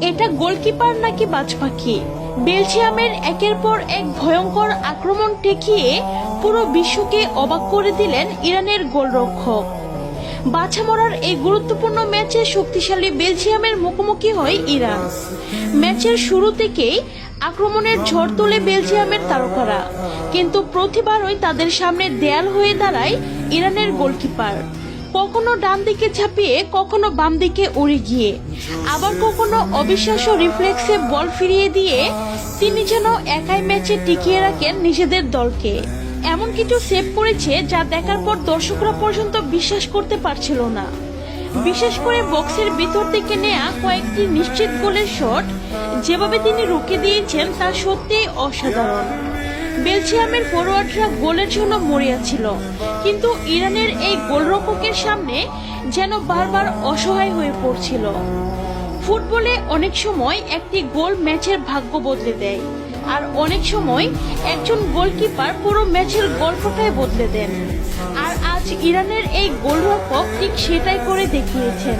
এটা গোলকিপার নাকি বাজ পাখি? বেলজিয়ামের একের পর এক ভয়ঙ্কর আক্রমণ ঠেকিয়ে পুরো বিশ্বকে অবাক করে দিলেন ইরানের গোলরক্ষক। বাছা মরার এই গুরুত্বপূর্ণ ম্যাচে শক্তিশালী বেলজিয়ামের মুখোমুখি হয় ইরান। ম্যাচের শুরু থেকেই আক্রমণের ঝড় তোলে বেলজিয়ামের তারকারা, কিন্তু প্রতিবারই তাদের সামনে দেয়াল হয়ে দাঁড়ায় ইরানের গোলকিপার। কখনো ডান দিকে ঝাঁপিয়ে, কখনো বাম দিকে উড়ে গিয়ে, আবার কখনো অবিশ্বাস্য রিফ্লেক্সে বল ফিরিয়ে দিয়ে তিনি যেন একাই ম্যাচে টিকিয়ে রাখেন নিজেদের দলকে। এমন কিছু সেভ করেছে যা দেখার পর দর্শকরা পর্যন্ত বিশ্বাস করতে পারছিল না। বিশেষ করে বক্সের ভিতর থেকে নেয়া কয়েকটি নিশ্চিত গোলের শট যেভাবে তিনি রুখে দিয়েছেন তা সত্যিই অসাধারণ। বেলজিয়ামের ফরোয়ার্ডরা গোলের জন্য মরিয়া ছিল, কিন্তু ইরানের এই গোলরক্ষকের সামনে যেন বারবার অসহায় হয়ে পড়ছিল। ফুটবলে অনেক সময় একটি গোল ম্যাচের ভাগ্য বদলে দেয়, আর অনেক সময় একজন গোলকিপার পুরো ম্যাচের গল্পটাই বদলে দেন। আর আজ ইরানের এই গোলরক্ষক ঠিক সেটাই করে দেখিয়েছেন।